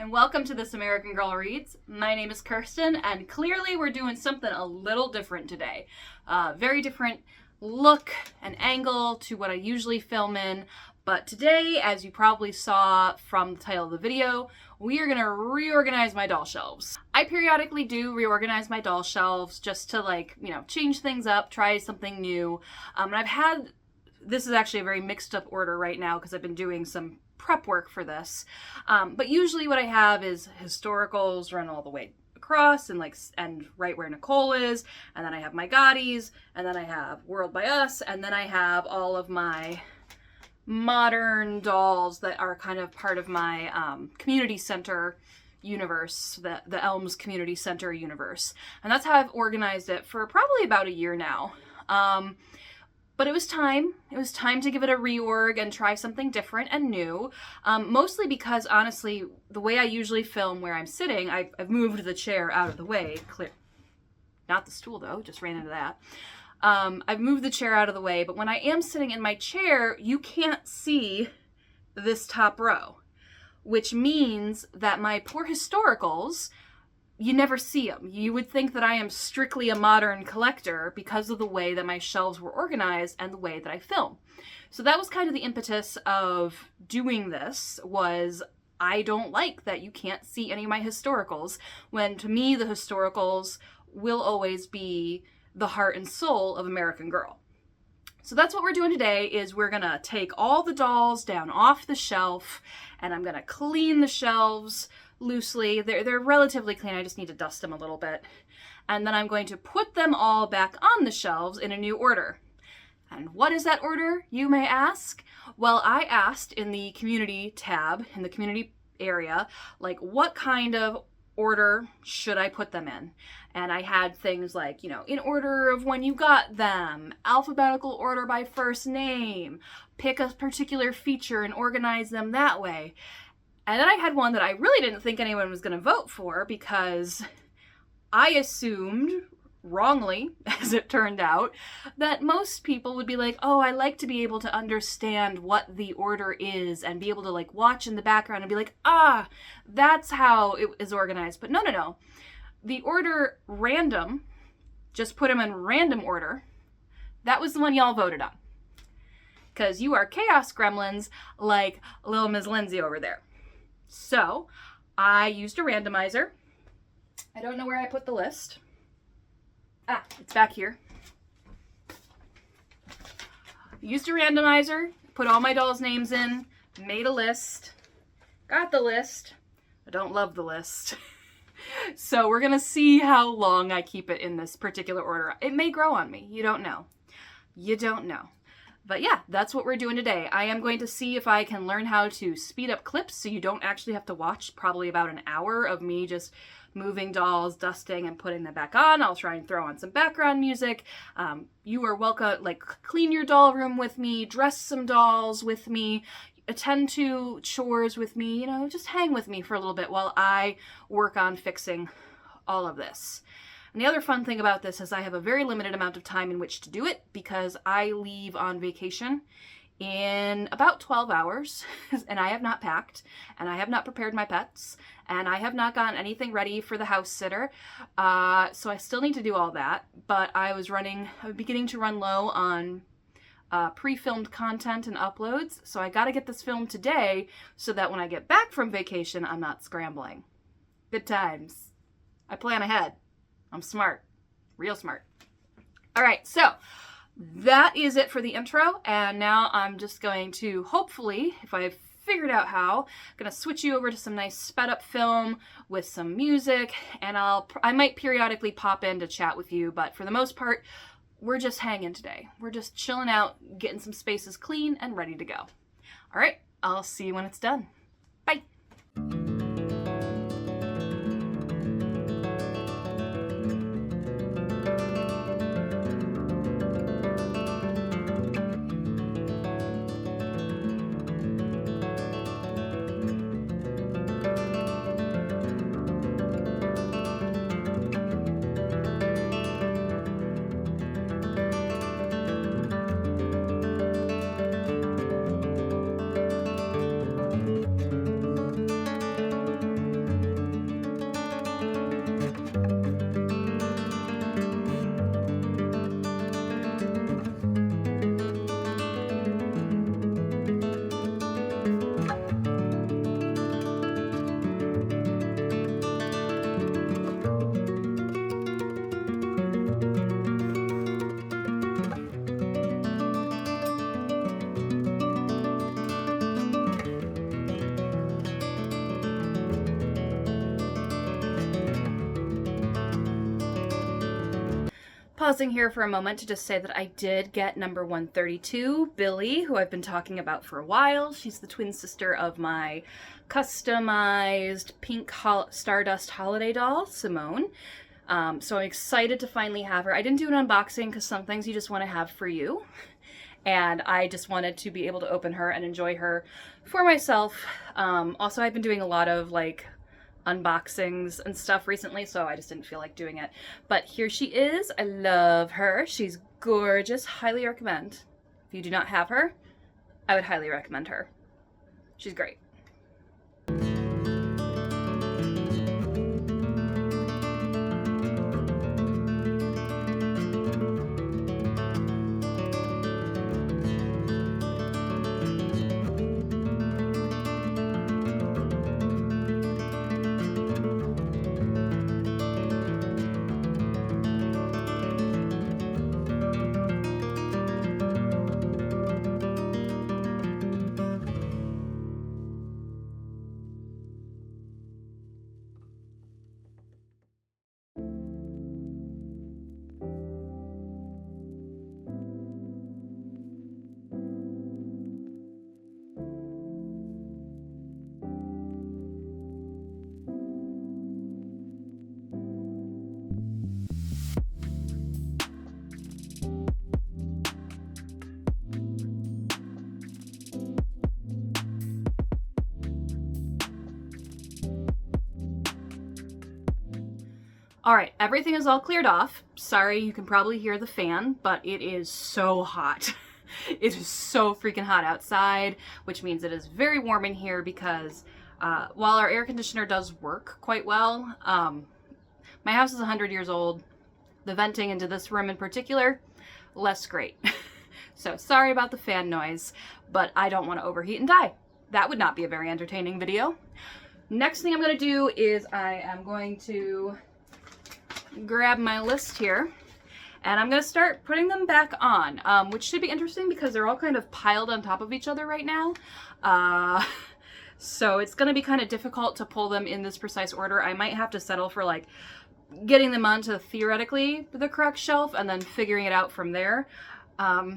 and welcome to This American Girl Reads. My name is Kirsten, and clearly we're doing something a little different today. Very different look and angle to what I usually film in, but today, as you probably saw from the title of the video, we are going to reorganize my doll shelves. I periodically do reorganize my doll shelves just to change things up, try something new, and this is actually a very mixed up order right now because I've been doing some prep work for this. But usually what I have is historicals run all the way across and right where Nicole is, and then I have my Gottis, and then I have World by Us, and then I have all of my modern dolls that are kind of part of my community center universe, the Elms Community Center universe. And that's how I've organized it for probably about a year now. But it was time. It was time to give it a reorg and try something different and new. Mostly because, honestly, the way I usually film where I'm sitting, I've moved the chair out of the way. Not the stool, though. Just ran into that. I've moved the chair out of the way, but when I am sitting in my chair, you can't see this top row, which means that my poor historicals, you never see them. You would think that I am strictly a modern collector because of the way that my shelves were organized and the way that I film. So that was kind of the impetus of doing this, was I don't like that you can't see any of my historicals, when to me the historicals will always be the heart and soul of American Girl. So that's what we're doing today, is we're gonna take all the dolls down off the shelf, and I'm gonna clean the shelves loosely. They're relatively clean. I just need to dust them a little bit. And then I'm going to put them all back on the shelves in a new order. And what is that order, you may ask? Well, I asked in the community tab, in the community area, what kind of order should I put them in? And I had things like, in order of when you got them, alphabetical order by first name, pick a particular feature and organize them that way. And then I had one that I really didn't think anyone was going to vote for, because I assumed, wrongly, as it turned out, that most people would be like, oh, I like to be able to understand what the order is and be able to watch in the background and be like, that's how it is organized. But no. The order random, just put them in random order, that was the one y'all voted on. Because you are chaos gremlins like little Ms. Lindsay over there. So I used a randomizer. I don't know where I put the list. It's back here. Used a randomizer, put all my dolls' names in, made a list, got the list. I don't love the list. So we're going to see how long I keep it in this particular order. It may grow on me. You don't know. You don't know. But yeah, that's what we're doing today. I am going to see if I can learn how to speed up clips so you don't actually have to watch probably about an hour of me just moving dolls, dusting, and putting them back on. I'll try and throw on some background music. You are welcome, clean your doll room with me, dress some dolls with me, attend to chores with me, just hang with me for a little bit while I work on fixing all of this. And the other fun thing about this is I have a very limited amount of time in which to do it, because I leave on vacation in about 12 hours, and I have not packed, and I have not prepared my pets, and I have not gotten anything ready for the house sitter. So I still need to do all that, but I was beginning to run low on pre-filmed content and uploads, so I gotta get this filmed today so that when I get back from vacation, I'm not scrambling. Good times. I plan ahead. I'm smart. Real smart. All right, so that is it for the intro, and now I'm just going to, hopefully, if I've figured out how, I'm going to switch you over to some nice sped up film with some music, and I might periodically pop in to chat with you, but for the most part, we're just hanging today. We're just chilling out, getting some spaces clean and ready to go. All right, I'll see you when it's done. Bye. Pausing here for a moment to just say that I did get number 132, Billy, who I've been talking about for a while. She's the twin sister of my customized pink Stardust holiday doll, Simone. So I'm excited to finally have her. I didn't do an unboxing because some things you just want to have for you. And I just wanted to be able to open her and enjoy her for myself. Also, I've been doing a lot of like unboxings and stuff recently, so I just didn't feel like doing it. But here she is. I love her. She's gorgeous. Highly recommend. If you do not have her, I would highly recommend her. She's great. All right, everything is all cleared off. Sorry, you can probably hear the fan, but it is so hot. It is so freaking hot outside, which means it is very warm in here because while our air conditioner does work quite well, my house is 100 years old. The venting into this room in particular, less great. So sorry about the fan noise, but I don't want to overheat and die. That would not be a very entertaining video. Next thing I'm going to do is I am going to grab my list here and I'm going to start putting them back on, which should be interesting because they're all kind of piled on top of each other right now. So it's going to be kind of difficult to pull them in this precise order. I might have to settle for like getting them onto theoretically the correct shelf and then figuring it out from there. I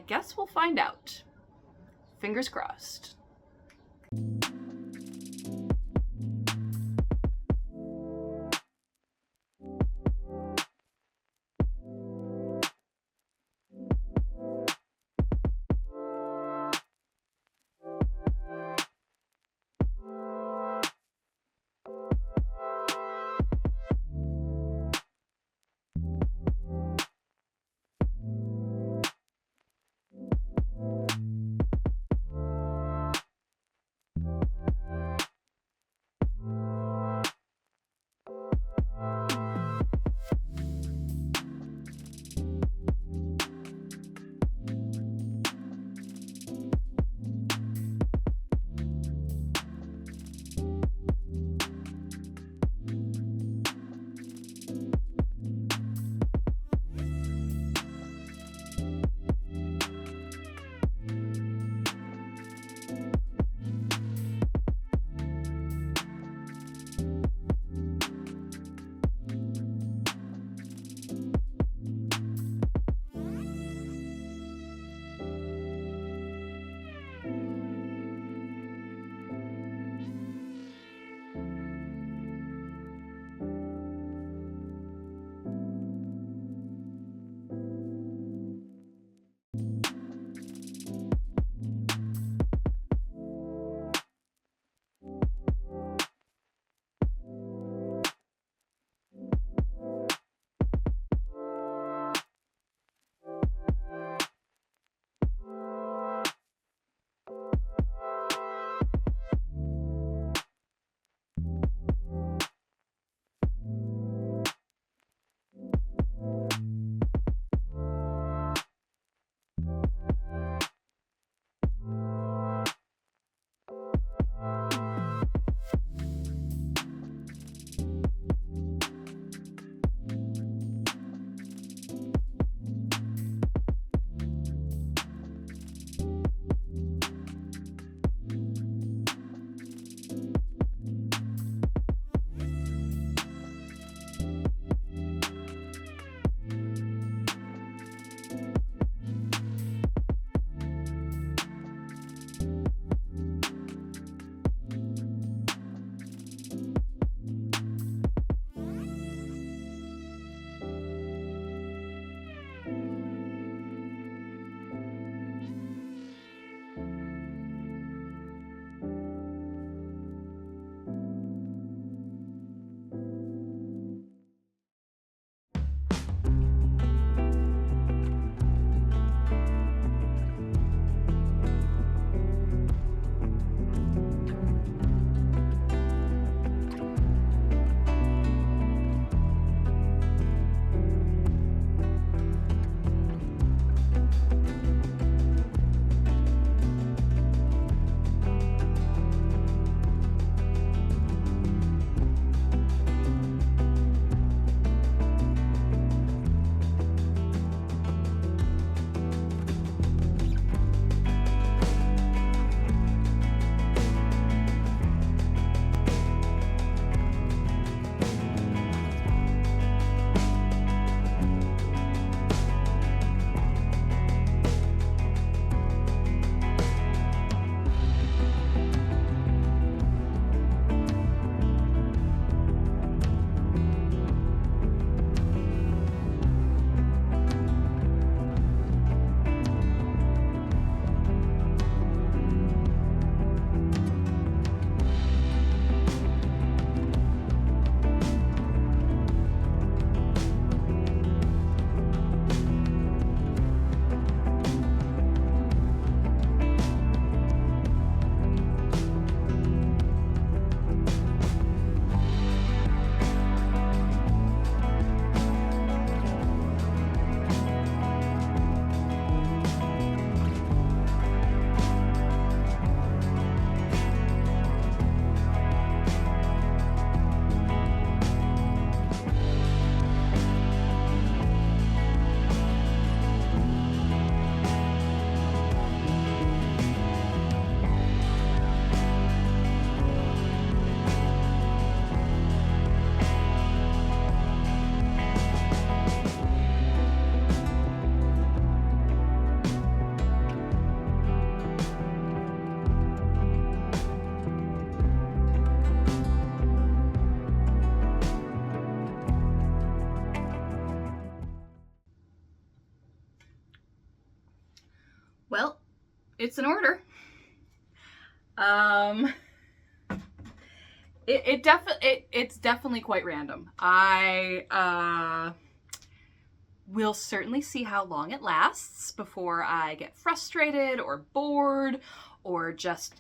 guess we'll find out. Fingers crossed. it's an order. It's definitely quite random. I will certainly see how long it lasts before I get frustrated or bored or just,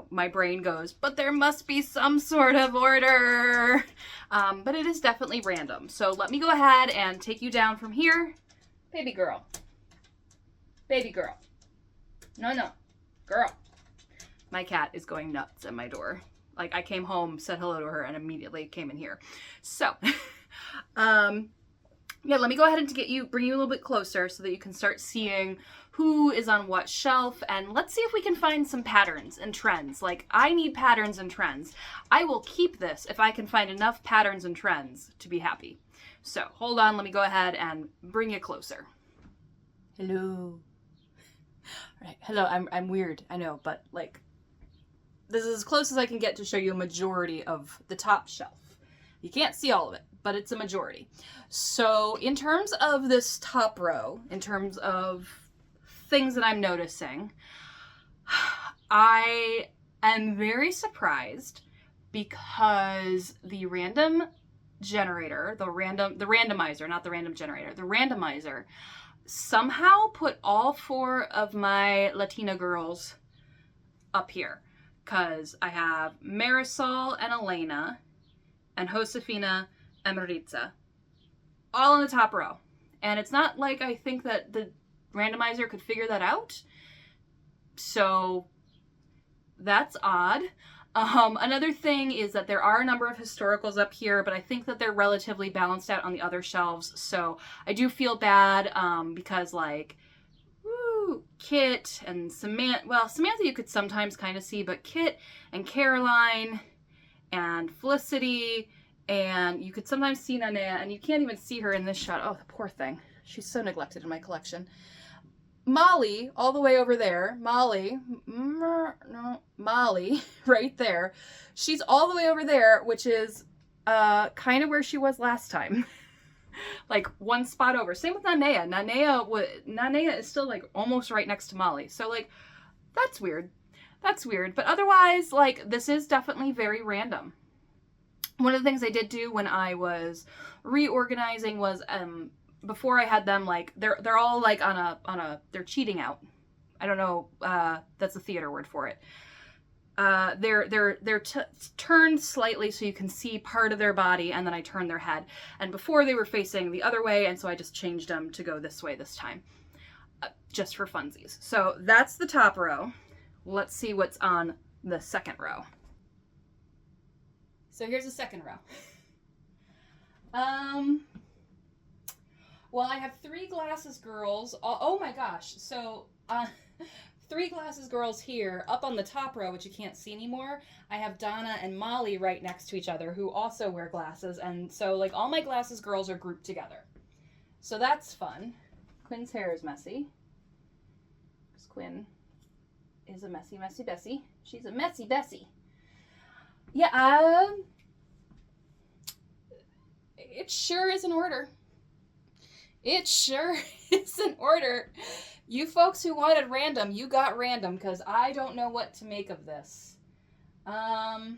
my brain goes, but there must be some sort of order. But it is definitely random. So let me go ahead and take you down from here. Baby girl. Baby girl. No. Girl. My cat is going nuts at my door. Like, I came home, said hello to her, and immediately came in here. So, yeah, let me go ahead and bring you a little bit closer so that you can start seeing who is on what shelf, and let's see if we can find some patterns and trends. Like, I need patterns and trends. I will keep this if I can find enough patterns and trends to be happy. So, hold on, let me go ahead and bring you closer. Hello. All right, hello, I'm weird, I know, but like, this is as close as I can get to show you a majority of the top shelf. You can't see all of it, but it's a majority. So in terms of this top row, in terms of things that I'm noticing, I am very surprised because the random generator, the randomizer, not the random generator, the randomizer somehow put all 4 of my Latina girls up here. Because I have Marisol and Elena and Josefina and Maritza all in the top row. And it's not like I think that the randomizer could figure that out. So that's odd. Another thing is that there are a number of historicals up here, but I think that they're relatively balanced out on the other shelves. So I do feel bad because, like, Kit and Samantha, well, Samantha you could sometimes kind of see, but Kit and Caroline and Felicity, and you could sometimes see Nanea, and you can't even see her in this shot. Oh, the poor thing. She's so neglected in my collection. Molly, all the way over there. Molly, right there. She's all the way over there, which is kind of where she was last time. Like 1 spot over. Same with Nanea. Nanea is still like almost right next to Molly. So like, that's weird. That's weird. But otherwise, like, this is definitely very random. One of the things I did do when I was reorganizing was before I had them, like, they're all like they're cheating out. I don't know, that's a theater word for it. They're turned slightly so you can see part of their body, and then I turn their head. And before they were facing the other way, and so I just changed them to go this way this time, just for funsies. So that's the top row. Let's see what's on the second row. So here's the second row. Well, I have 3 glasses girls. Oh my gosh. So 3 glasses girls here. Up on the top row, which you can't see anymore, I have Donna and Molly right next to each other, who also wear glasses. And so, like, all my glasses girls are grouped together. So that's fun. Quinn's hair is messy. Because Quinn is a messy, messy Bessie. She's a messy Bessie. Yeah, it sure is an order. It sure is an order. You folks who wanted random, you got random, because I don't know what to make of this. Of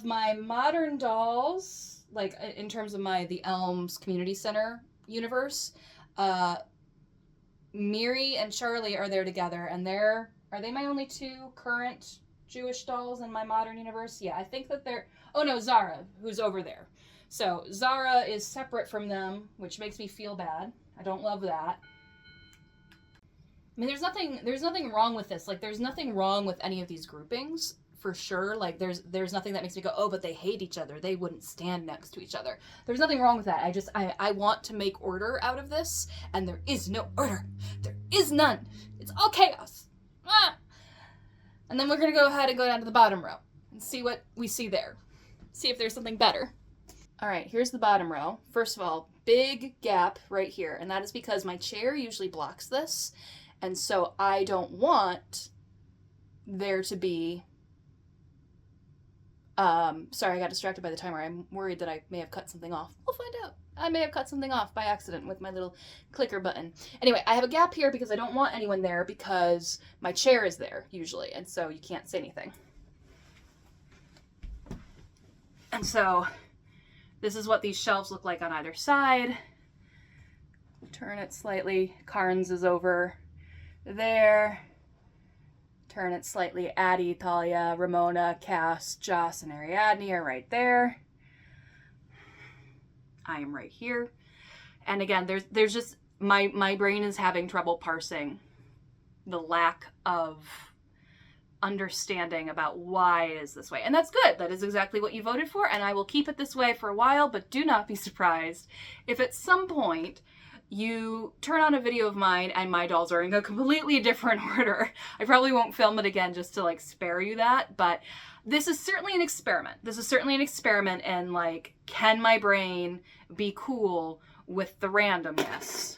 my modern dolls, like in terms of the Elms Community Center universe, Miri and Charlie are there together, and are they my only 2 current Jewish dolls in my modern universe? Yeah, I think that oh no, Zara, who's over there. So Zara is separate from them, which makes me feel bad. I don't love that. I mean, there's nothing wrong with this. Like, there's nothing wrong with any of these groupings, for sure. Like, there's nothing that makes me go, oh, but they hate each other. They wouldn't stand next to each other. There's nothing wrong with that. I want to make order out of this, and there is no order. There is none. It's all chaos. Ah! And then we're going to go ahead and go down to the bottom row and see what we see there. See if there's something better. All right, here's the bottom row. First of all, big gap right here, and that is because my chair usually blocks this, and so I don't want there to be, sorry, I got distracted by the timer. I'm worried that I may have cut something off. We'll find out. I may have cut something off by accident with my little clicker button. Anyway, I have a gap here because I don't want anyone there because my chair is there usually, and so you can't say anything. And so this is what these shelves look like on either side. Turn it slightly. Carnes is over there. Turn it slightly. Addie, Talia, Ramona, Cass, Joss, and Ariadne are right there. I am right here. And again, there's just, my brain is having trouble parsing the lack of understanding about why it is this way. And that's good. That is exactly what you voted for, and I will keep it this way for a while, but do not be surprised if at some point you turn on a video of mine and my dolls are in a completely different order. I probably won't film it again just to like spare you that, but this is certainly an experiment. This is certainly an experiment in like, can my brain be cool with the randomness?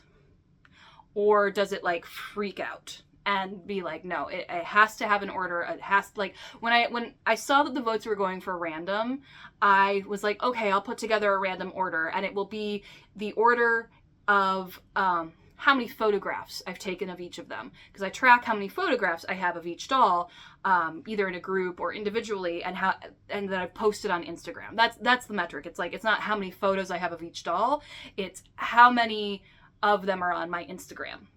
Or does it like freak out and be like, no, it has to have an order. It has to, like, when I saw that the votes were going for random, I was like, okay, I'll put together a random order, and it will be the order of how many photographs I've taken of each of them, because I track how many photographs I have of each doll, either in a group or individually, and that I've posted on Instagram. That's the metric. It's like, it's not how many photos I have of each doll, it's how many of them are on my Instagram,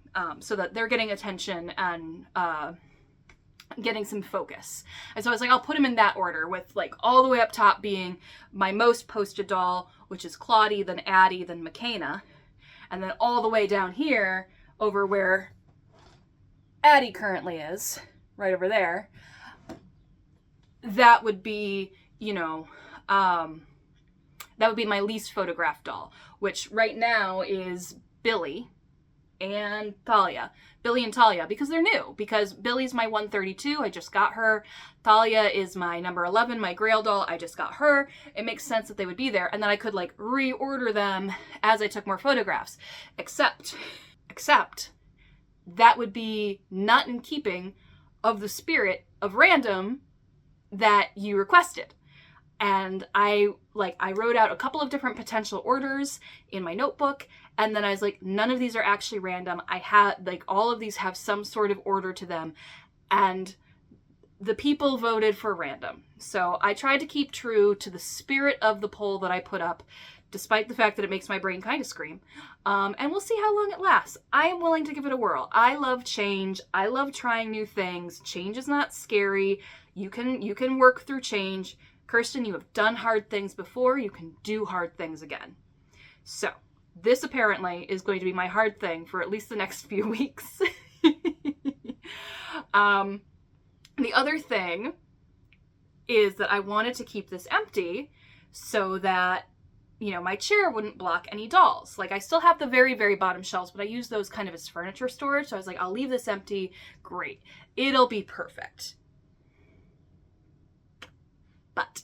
so that they're getting attention and getting some focus. And so I was like, I'll put them in that order, with like all the way up top being my most posted doll, which is Claudie, then Addie, then McKenna. And then all the way down here, over where Addie currently is, right over there, that would be, you know, that would be my least photographed doll, which right now is Billy and Talia. Billy and Talia, because they're new. Because Billy's my 132, I just got her. Talia is my number 11, my Grail doll, I just got her. It makes sense that they would be there, and then I could like reorder them as I took more photographs. Except that would be not in keeping of the spirit of random that you requested. And I wrote out a couple of different potential orders in my notebook, and then I was like, none of these are actually random. I had, like, all of these have some sort of order to them, and the people voted for random. So I tried to keep true to the spirit of the poll that I put up, despite the fact that it makes my brain kind of scream. And we'll see how long it lasts. I am willing to give it a whirl. I love change. I love trying new things. Change is not scary. You can work through change. Kirsten, you have done hard things before. You can do hard things again. So this apparently is going to be my hard thing for at least the next few weeks. The other thing is that I wanted to keep this empty so that, you know, my chair wouldn't block any dolls. Like, I still have the very, very bottom shelves, but I use those kind of as furniture storage. So I was like, I'll leave this empty. Great. It'll be perfect. But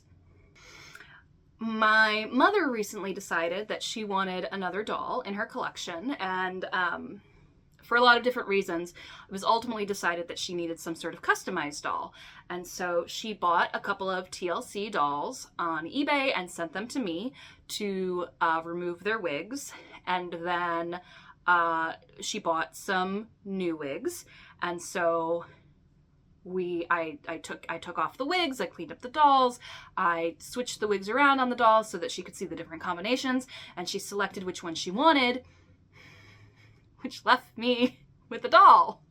my mother recently decided that she wanted another doll in her collection, and for a lot of different reasons, it was ultimately decided that she needed some sort of customized doll. And so she bought a couple of TLC dolls on eBay and sent them to me to remove their wigs. And then she bought some new wigs. And so I took off the wigs, I cleaned up the dolls, I switched the wigs around on the dolls so that she could see the different combinations, and she selected which one she wanted, which left me with a doll.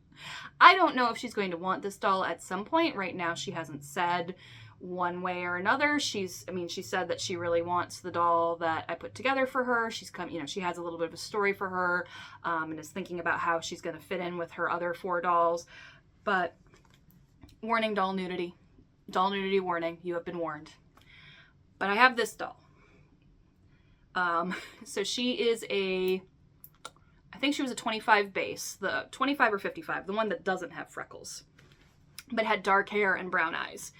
I don't know if she's going to want this doll at some point. Right now she hasn't said one way or another. She said that she really wants the doll that I put together for her. She has a little bit of a story for her, and is thinking about how she's going to fit in with her other 4 dolls. But warning, doll nudity. Doll nudity warning. You have been warned. But I have this doll. So she is I think she was a 25 base, the 25 or 55, the one that doesn't have freckles, but had dark hair and brown eyes.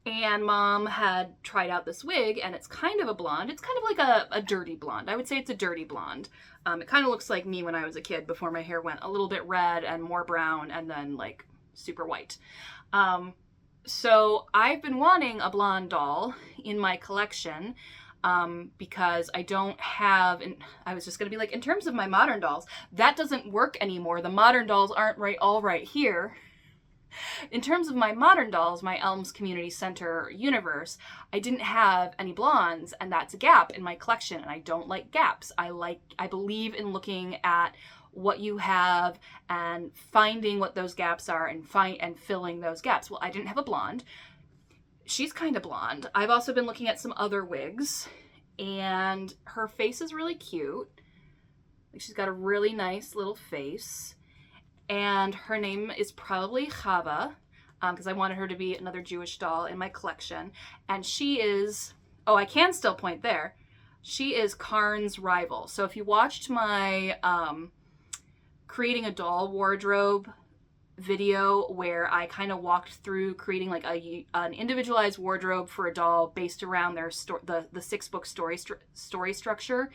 And Mom had tried out this wig, and it's kind of a blonde. It's kind of like a dirty blonde. I would say it's a dirty blonde. It kind of looks like me when I was a kid, before my hair went a little bit red and more brown and then like super white. So I've been wanting a blonde doll in my collection because I don't have, and I was just going to be like, in terms of my modern dolls, that doesn't work anymore. The modern dolls aren't all right here. In terms of my modern dolls, my Elms Community Center universe, I didn't have any blondes, and that's a gap in my collection, and I don't like gaps. I believe in looking at what you have and finding what those gaps are and filling those gaps. Well, I didn't have a blonde. She's kind of blonde. I've also been looking at some other wigs, and her face is really cute. She's got a really nice little face. And her name is probably Chava, because I wanted her to be another Jewish doll in my collection. And she is, oh, I can still point there. She is Karn's rival. So if you watched my creating a doll wardrobe video where I kind of walked through creating like an individualized wardrobe for a doll based around their the 6-book story structure,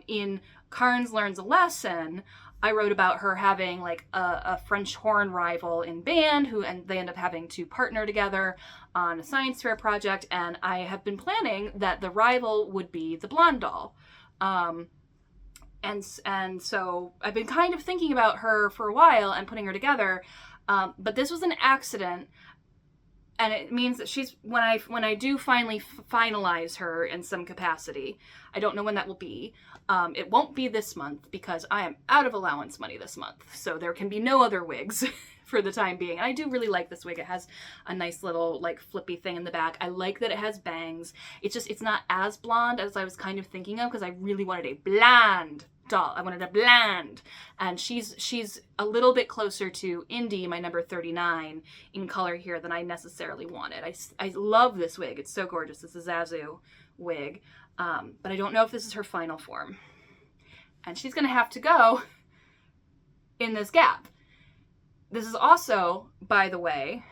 in Karn's Learns a Lesson, I wrote about her having like a French horn rival in band and they end up having to partner together on a science fair project. And I have been planning that the rival would be the blonde doll. And so I've been kind of thinking about her for a while and putting her together. But this was an accident. And it means that she's, when I do finally finalize her in some capacity, I don't know when that will be. It won't be this month because I am out of allowance money this month. So there can be no other wigs for the time being. And I do really like this wig. It has a nice little like flippy thing in the back. I like that it has bangs. It's not as blonde as I was kind of thinking of because I really wanted a blonde doll. I wanted a blonde. And she's a little bit closer to Indy, my number 39, in color here than I necessarily wanted. I love this wig. It's so gorgeous. It's a Zazu wig. But I don't know if this is her final form. And she's going to have to go in this gap. This is also, by the way,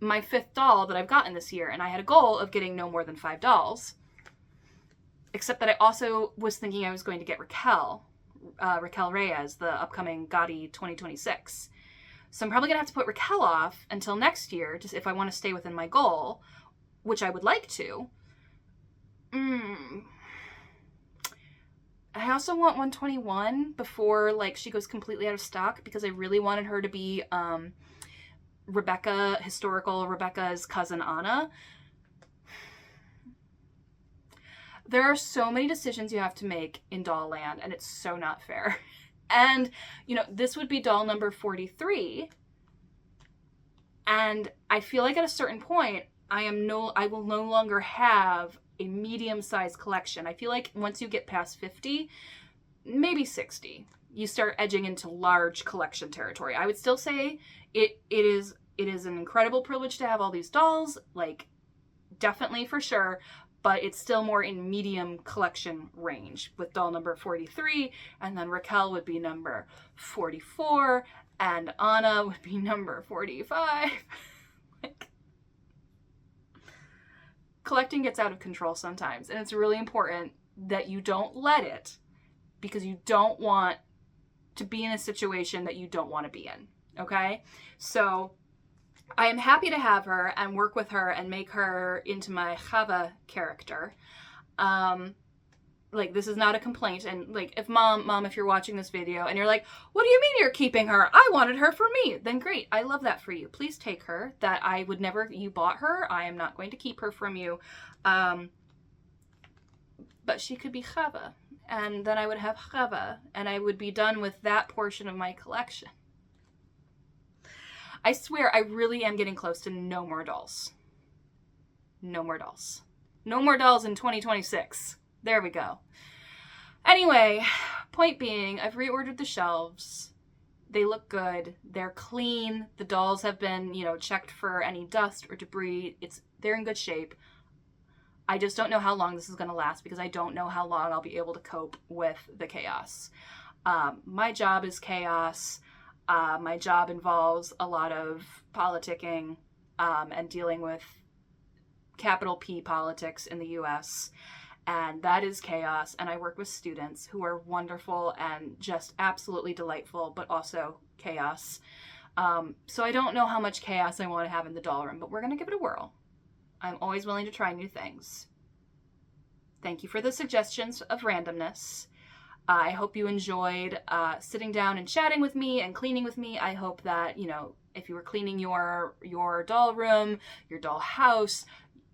my 5th doll that I've gotten this year. And I had a goal of getting no more than 5 dolls. Except that I also was thinking I was going to get Raquel Reyes, the upcoming Gaudi 2026. So I'm probably going to have to put Raquel off until next year, just if I want to stay within my goal, which I would like to. I also want 121 before like she goes completely out of stock because I really wanted her to be Rebecca's cousin Anna. There are so many decisions you have to make in doll land, and it's so not fair. And, you know, this would be doll number 43. And I feel like at a certain point, I will no longer have a medium-sized collection. I feel like once you get past 50, maybe 60, you start edging into large collection territory. I would still say it is an incredible privilege to have all these dolls, like definitely for sure, but it's still more in medium collection range with doll number 43, and then Raquel would be number 44, and Anna would be number 45. Like, collecting gets out of control sometimes, and it's really important that you don't let it, because you don't want to be in a situation that you don't want to be in, okay? So I am happy to have her and work with her and make her into my Chava character. Like, this is not a complaint. And like, if mom, if you're watching this video and you're like, what do you mean you're keeping her? I wanted her for me. Then great. I love that for you. Please take her. That I would never, you bought her. I am not going to keep her from you. But she could be Chava. And then I would have Chava. And I would be done with that portion of my collection. I swear, I really am getting close to no more dolls. No more dolls. No more dolls in 2026. There we go. Anyway, point being, I've reordered the shelves. They look good. They're clean. The dolls have been, checked for any dust or debris. They're in good shape. I just don't know how long this is going to last because I don't know how long I'll be able to cope with the chaos. My job is chaos. My job involves a lot of politicking and dealing with capital P politics in the US. And that is chaos. And I work with students who are wonderful and just absolutely delightful, but also chaos. So I don't know how much chaos I want to have in the doll room, but we're going to give it a whirl. I'm always willing to try new things. Thank you for the suggestions of randomness. I hope you enjoyed sitting down and chatting with me and cleaning with me. I hope that, if you were cleaning your doll room, your doll house,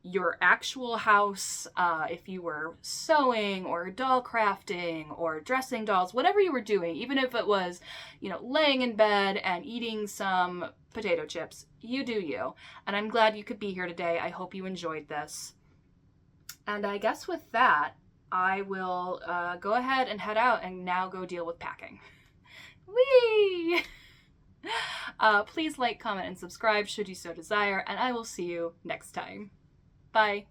your actual house, if you were sewing or doll crafting or dressing dolls, whatever you were doing, even if it was, laying in bed and eating some potato chips, you do you. And I'm glad you could be here today. I hope you enjoyed this. And I guess with that, I will go ahead and head out and now go deal with packing. Whee! Please like, comment, and subscribe should you so desire, and I will see you next time. Bye.